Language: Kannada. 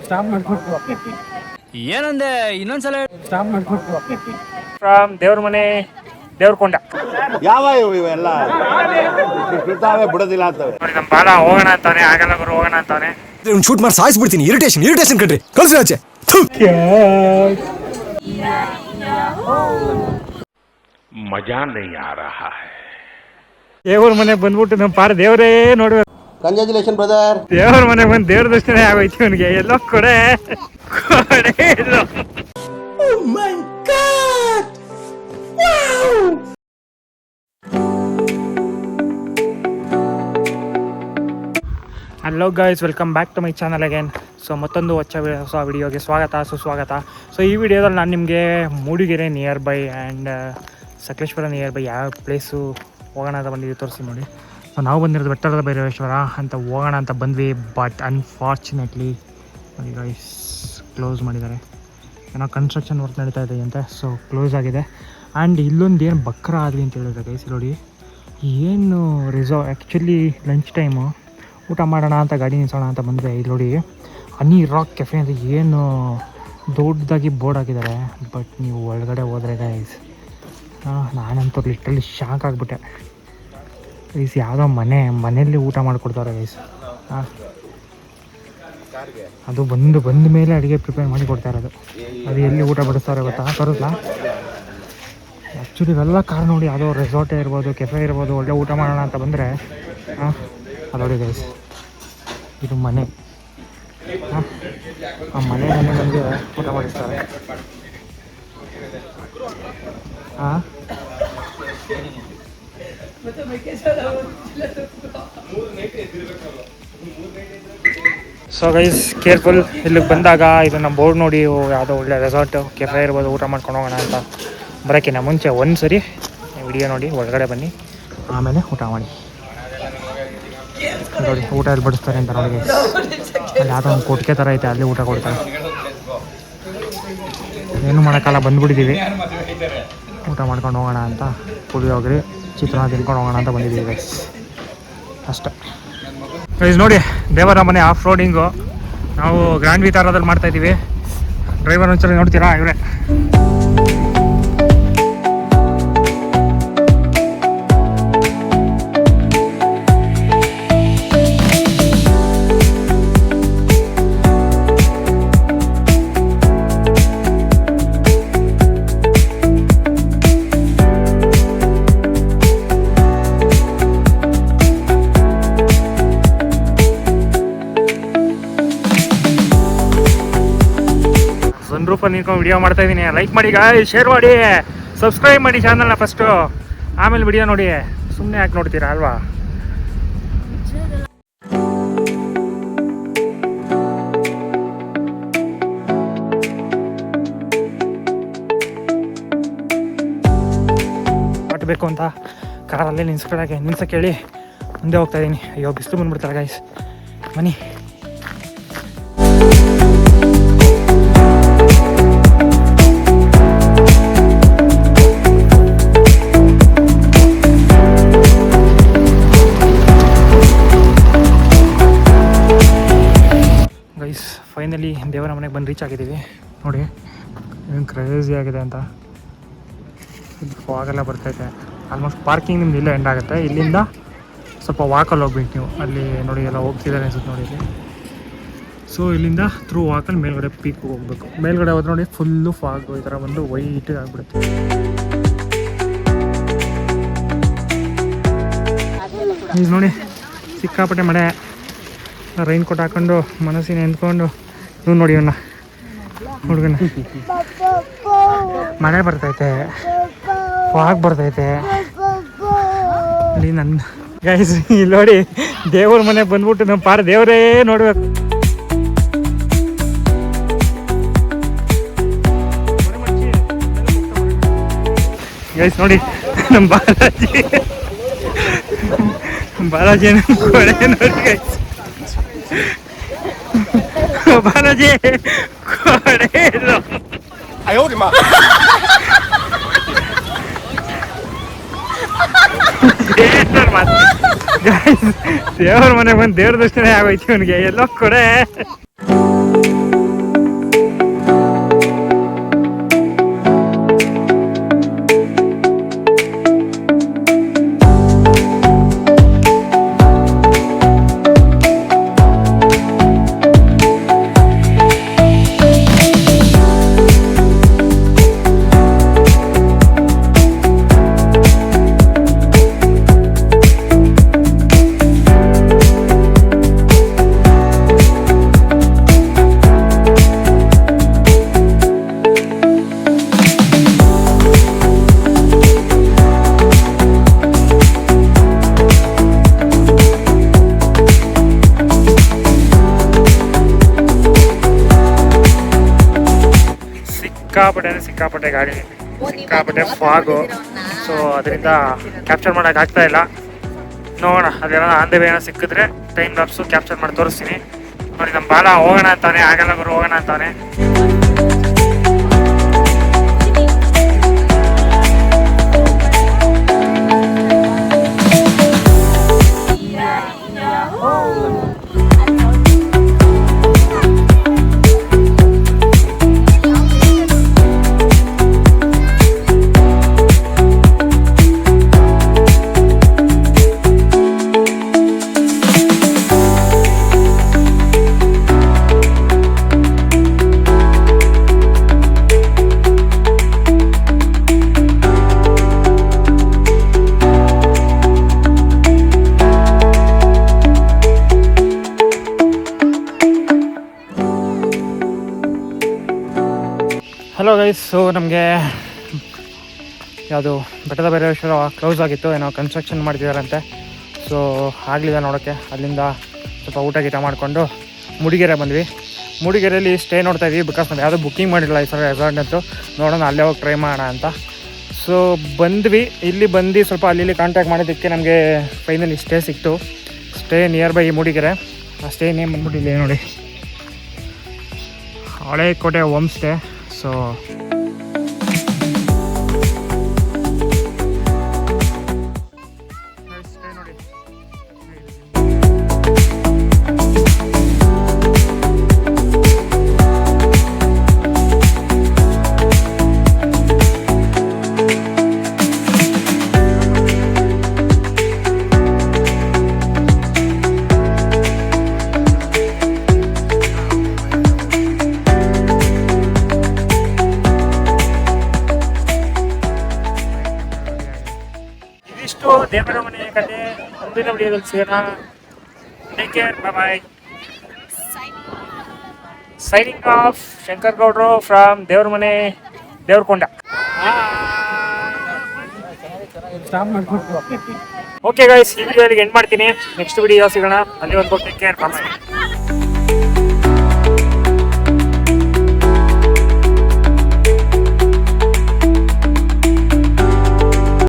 ಸ್ಟಾಪ್ ಮಾಡ್ಕೊಟ್ಟು ಏನಂದೆ ಇನ್ನೊಂದ್ಸಲ ಸ್ಟಾಪ್ ಮಾಡ್ಕೊಟ್ಟು ಫ್ರಮ್ ದೇವ್ರ ಮನೆ ದೇವ್ರಕೊಂಡ ಯಾವ ಇವೆಲ್ಲ ಬಿಡ್ತಾವೆ ಬಿಡೋದಿಲ್ಲ ಅಂತವೆ. ನಮ್ಮ ಬಾಲ ಹೋಗೋಣ ಅಂತಾನೆ, ಆಗಲ್ಲ ಗುರು ಹೋಗೋಣ ಅಂತಾನೆ. ಶೂಟ್ ಮಾಡಿ ಸಾಯಿಸ್ಬಿಡ್ತೀನಿ. ಇರಿಟೇಷನ್ ಕಣ್ರಿ, ಕಳ್ಸಿ ಆಚೆ. मजा नहीं आ रहा है. ದೇವ್ರ ಮನೆಗೆ ಬಂದ್ಬಿಟ್ಟು ನಮ್ಮ ಪಾರ ದೇವರೇ ನೋಡ್ಬೇಕು. Congratulation brother. ದೇವ್ರ ಮನೆಗೆ ಬಂದು ದೇವ್ರ ದರ್ಶನ ಆಗೋಯ್ತು ಅವನಿಗೆ. ಎಲ್ಲೋ ಕೊಡೆ ಇಲ್ಲ. Hello guys, welcome back to my channel again. So ಮತ್ತೊಂದು ಹೊಸ ವಿಡಿಯೋಗೆ ಸುಸ್ವಾಗತ. ಸೊ ಈ ವಿಡಿಯೋದಲ್ಲಿ ನಾನು ನಿಮಗೆ Mudigere nearby and Sakaleshwara nearby ಯಾವ ಪ್ಲೇಸು ಹೋಗೋಣ ಅಂತ ಬಂದಿದ್ದೀವಿ ತೋರಿಸಿ ನೋಡಿ. ಸೊ ನಾವು ಬಂದಿರೋದು ಬೆಟ್ಟದ ಭೈರವೇಶ್ವರ ಅಂತ ಹೋಗೋಣ ಅಂತ ಬಂದ್ವಿ. ಬಟ್ ಅನ್ಫಾರ್ಚುನೇಟ್ಲಿ ನೋಡಿ ಗೈಸ್, ಕ್ಲೋಸ್ ಮಾಡಿದ್ದಾರೆ. ಏನೋ ಕನ್ಸ್ಟ್ರಕ್ಷನ್ ವರ್ಕ್ ನಡೀತಾ ಇದೆ ಅಂತೆ, ಸೊ ಕ್ಲೋಸ್ ಆಗಿದೆ. ಆ್ಯಂಡ್ ಇಲ್ಲೊಂದು ಏನು ಬಕ್ರ ಆಗಲಿ ಅಂತ ಹೇಳಿದ್ರೆ ಗೈಸ್ ನೋಡಿ, ಏನು ಆ್ಯಕ್ಚುಲಿ ಲಂಚ್ ಟೈಮು ಊಟ ಮಾಡೋಣ ಅಂತ ಗಾಡಿ ನಿಲ್ಸೋಣ ಅಂತ ಬಂದರೆ ಇಲ್ಲಿ ನೋಡಿ ಹನಿ ರಾಕ್ ಕೆಫೆ ಅಂತ ಏನು ದೊಡ್ಡದಾಗಿ ಬೋರ್ಡ್ ಹಾಕಿದ್ದಾರೆ. ಬಟ್ ನೀವು ಒಳಗಡೆ ಹೋದರೆ ಗೈಸ್ ನಾನಂತೂ ಲಿಟ್ರಲಿ ಶಾಕ್ ಆಗಿಬಿಟ್ಟೆ ಗೈಸ್. ಯಾವುದೋ ಮನೆಯಲ್ಲಿ ಊಟ ಮಾಡಿಕೊಡ್ತಾರೆ ಗೈಸ್. ಅದು ಬಂದ ಮೇಲೆ ಅಡುಗೆ ಪ್ರಿಪೇರ್ ಮಾಡಿ ಕೊಡ್ತಾ ಇರೋದು. ಅದು ಎಲ್ಲಿ ಊಟ ಬಡಿಸ್ತಾರೆ ಗೊತ್ತಾ, ಬರುತ್ತಾ? ಆ್ಯಕ್ಚುಲಿ ಇವೆಲ್ಲ ಕಾರ್ ನೋಡಿ, ಯಾವುದೋ ರೆಸಾರ್ಟೇ ಇರ್ಬೋದು, ಕೆಫೆ ಇರ್ಬೋದು, ಒಳ್ಳೆ ಊಟ ಮಾಡೋಣ ಅಂತ ಬಂದರೆ ಅದೋಡಿ ಗೈಸ್, ಇದು ಮನೆ. ಆ ಮನೆಯಲ್ಲಿ ನಮಗೆ ಊಟ ಮಾಡಿಸ್ತಾರೆ. ಸೊ ಗೈಸ್ ಕೇರ್ಫುಲ್, ಇಲ್ಲಿಗೆ ಬಂದಾಗ ಇದು ನಮ್ಮ ಬೋರ್ಡ್ ನೋಡಿ, ಯಾವುದೋ ಒಳ್ಳೆ ರೆಸಾರ್ಟು ಕೆಫೆ ಇರ್ಬೋದು, ಊಟ ಮಾಡ್ಕೊಂಡು ಹೋಗೋಣ ಅಂತ ಬರೋಕ್ಕಿಂತ ಮುಂಚೆ ಒಂದು ಸರಿ ವಿಡಿಯೋ ನೋಡಿ ಒಳಗಡೆ ಬನ್ನಿ, ಆಮೇಲೆ ಊಟ ಮಾಡಿ ನೋಡಿ. ಊಟ ಎಲ್ಲಿ ಬಡಿಸ್ತಾರೆ ಅಂತ ನೋಡಿ, ಅಲ್ಲಿ ಯಾವುದೋ ಒಂದು ಕೊಟ್ಟಿಗೆ ಥರ ಐತೆ, ಅಲ್ಲಿ ಊಟ ಕೊಡ್ತಾರೆ. ಏನು ಮಾಡೋಕ್ಕಲ್ಲ, ಬಂದುಬಿಟ್ಟಿದ್ದೀವಿ ಊಟ ಮಾಡ್ಕೊಂಡು ಹೋಗೋಣ ಅಂತ. ಪುಳಿಯೋಗರೆ ಚಿತ್ರಾನ್ನ ತಿನ್ಕೊಂಡು ಹೋಗೋಣ ಅಂತ ಬಂದಿದ್ದೀವಿ ಗೈಸ್, ಅಷ್ಟೇ ಗೈಸ್. ನೋಡಿ ದೇವರ ಮನೆ ಆಫ್ ರೋಡಿಂಗು ನಾವು ಗ್ರ್ಯಾಂಡ್ ವಿತಾರದಲ್ಲಿ ಮಾಡ್ತಾಯಿದ್ದೀವಿ. ಡ್ರೈವರ್ ಒಂದ್ಸಲ ನೋಡ್ತೀರಾ ಇವರೇ. ಸನ್ರೂಫಲ್ಲಿ ನಿಂತ್ಕೊಂಡು ವಿಡಿಯೋ ಮಾಡ್ತಾ ಇದ್ದೀನಿ. ಲೈಕ್ ಮಾಡಿ ಗಾಯ್ಸ್, ಶೇರ್ ಮಾಡಿ, ಸಬ್ಸ್ಕ್ರೈಬ್ ಮಾಡಿ ಚಾನಲ್ನ ಫಸ್ಟು, ಆಮೇಲೆ ವಿಡಿಯೋ ನೋಡಿ. ಸುಮ್ಮನೆ ಯಾಕೆ ನೋಡ್ತೀರಾ ಅಲ್ವಾ? ಬೇಕು ಅಂತ ಕಾರಲ್ಲೇ ನಿಲ್ಸಕ್ಕೆ ಹೇಳಿ ಮುಂದೆ ಹೋಗ್ತಾ ಇದ್ದೀನಿ. ಅಯ್ಯೋ ಬಿಸಿಲು ಬಂದ್ಬಿಡ್ತಾರೆ ಗಾಯ್ಸ್, ಬನ್ನಿ. ಗೈಸ್ ಫೈನಲಿ ದೇವರ ಮನೆಗೆ ಬಂದು ರೀಚ್ ಆಗಿದ್ದೀವಿ. ನೋಡಿ ಏನು ಕ್ರೇಜಿ ಆಗಿದೆ ಅಂತ. ಫಾಗೆಲ್ಲ ಬರ್ತೈತೆ. ಆಲ್ಮೋಸ್ಟ್ ಪಾರ್ಕಿಂಗ್ ನಿಮ್ದು ಇಲ್ಲೇ ಎಂಡ್ ಆಗುತ್ತೆ. ಇಲ್ಲಿಂದ ಸ್ವಲ್ಪ ವಾಕಲ್ಲಿ ಹೋಗ್ಬೇಕು ನೀವು. ಅಲ್ಲಿ ನೋಡಿ ಎಲ್ಲ ಹೋಗ್ತಿದ್ದಾರೆ ಅನ್ಸುತ್ತೆ ನೋಡಿ ಇಲ್ಲಿ. ಸೊ ಇಲ್ಲಿಂದ ಥ್ರೂ ವಾಕಲ್ಲಿ ಮೇಲ್ಗಡೆ ಪೀಕ್ ಹೋಗ್ಬೇಕು. ಮೇಲ್ಗಡೆ ಹೋದ್ರೆ ನೋಡಿ ಫುಲ್ಲು ಫಾಗು ಈ ಥರ ಬಂದು ವೈಟ್ ಆಗಿಬಿಡುತ್ತೆ. ಈಗ ನೋಡಿ ಸಿಕ್ಕಾಪಟ್ಟೆ ಮಳೆ. ರೈನ್ ಕೋಟ್ ಹಾಕೊಂಡು ಮನಸ್ಸಿನ ಎಂದ್ಕೊಂಡು ನೀವು ನೋಡಿ ಇವನ್ನ ಹುಡುಗನ. ಮಳೆ ಬರ್ತೈತೆ, ಫಾಗ್ ಬರ್ತೈತೆ. ಇಲ್ಲಿ ನನ್ನ ಗೈಸ್ ಇಲ್ಲಿ ನೋಡಿ ದೇವ್ರ ಮನೆಗೆ ಬಂದ್ಬಿಟ್ಟು ನಮ್ಮ ಪಾರ ದೇವರೇ ನೋಡ್ಬೇಕು. ಗೈಸ್ ನೋಡಿ ನಮ್ಮ ಬಾಲಾಜಿ ಕೊಡೆ ನೋಡಿ ಗೈಸ್. ಬಾಲಾಜಿ ಕೊಡೆ ದೇವ್ರ ಮನೆಗೆ ಬಂದು ದೇವ್ರ ದರ್ಶನ ಆಗೋಯ್ತು ಅವನಿಗೆ. ಎಲ್ಲೋ ಕೊಡೆ ಸಿಕ್ಕಾಪಟ್ಟೆ ಗಾಡಿ, ಸಿಕ್ಕಾಪಟ್ಟೆ ಫಾಗು. ಸೊ ಅದರಿಂದ ಕ್ಯಾಪ್ಚರ್ ಮಾಡೋಕ್ಕಾಗ್ತಾ ಇಲ್ಲ. ನೋಡೋಣ, ಅದೆಲ್ಲ ಆನ್ ದ ವೇ ಏನೋ ಸಿಕ್ಕಿದ್ರೆ ಟೈಮ್ ಲಾಪ್ಸು ಕ್ಯಾಪ್ಚರ್ ಮಾಡಿ ತೋರಿಸ್ತೀನಿ. ನೋಡಿ ನಮ್ಮ ಬಾಲ ಹೋಗೋಣ ಅಂತಾನೆ, ಆಗಲ್ಲ ಗುರು ಹೋಗೋಣ ಅಂತಾನೆ. ಹಲೋ ಗೈಸ್, ಸೊ ನಮಗೆ ಯಾವುದು ಬೆಟ್ಟದ ಭೈರವೇಶ್ವರ ಕ್ಲೋಸ್ ಆಗಿತ್ತು, ಏನೋ ಕನ್ಸ್ಟ್ರಕ್ಷನ್ ಮಾಡ್ತಿದ್ದಾರಂತೆ. ಸೊ ಆಗಲಿಲ್ಲ ನೋಡೋಕ್ಕೆ. ಅಲ್ಲಿಂದ ಸ್ವಲ್ಪ ಊಟ ಗೀಟ ಮಾಡಿಕೊಂಡು ಮೂಡಿಗೆರೆ ಬಂದ್ವಿ. ಮೂಡಿಗೆರೆಯಲ್ಲಿ ಸ್ಟೇ ನೋಡ್ತಾ ಇದ್ವಿ, ಬಿಕಾಸ್ ನಾವು ಯಾವುದೂ ಬುಕ್ಕಿಂಗ್ ಮಾಡಿರಲಿಲ್ಲ ಈ ಸಲ ರೆಸಾರ್ಟ್ನಂತೂ. ನೋಡೋಣ ಅಲ್ಲೇ ಹೋಗಿ ಟ್ರೈ ಮಾಡೋಣ ಅಂತ. ಸೊ ಬಂದ್ವಿ, ಇಲ್ಲಿ ಬಂದು ಸ್ವಲ್ಪ ಅಲ್ಲಿ ಕಾಂಟ್ಯಾಕ್ಟ್ ಮಾಡಿದ್ದಕ್ಕೆ ನಮಗೆ ಫೈನಲಿ ಸ್ಟೇ ಸಿಕ್ತು. Stay near by Mudigere. ಆ ಸ್ಟೇ ನೇಮ್ ಬಂದ್ಬಿಟ್ಟು ಇಲ್ಲಿ ನೋಡಿ, ಹಳೆಕೋಟೆ ಹೋಮ್ ಸ್ಟೇ. ಸೊ ಇದಿಷ್ಟು ದೇವರ ಮನೆ ಕತೆ. ಮುಂದಿನ ವಿಡಿಯೋದಲ್ಲಿ ಸಿಗೋಣ. ಟೇಕ್ ಕೇರ್, ಬಾಯ್. ಸೈನಿಂಗ್ ಆಫ್, ಶಂಕರ್ ಗೌಡ್ರು ಫ್ರಮ್ ದೇವ್ರ ಮನೆ, ದೇವ್ರಕೊಂಡ. ಓಕೆ ಗೈಸ್, ಈ ವಿಡಿಯೋಗೆ ಎಂಡ್ ಮಾಡ್ತೀನಿ. ನೆಕ್ಸ್ಟ್ ವಿಡಿಯೋ ಸಿಗೋಣ. ಅಲ್ಲಿವರೆಗೂ ಟೇಕ್ ಕೇರ್, ಬಾಯ್.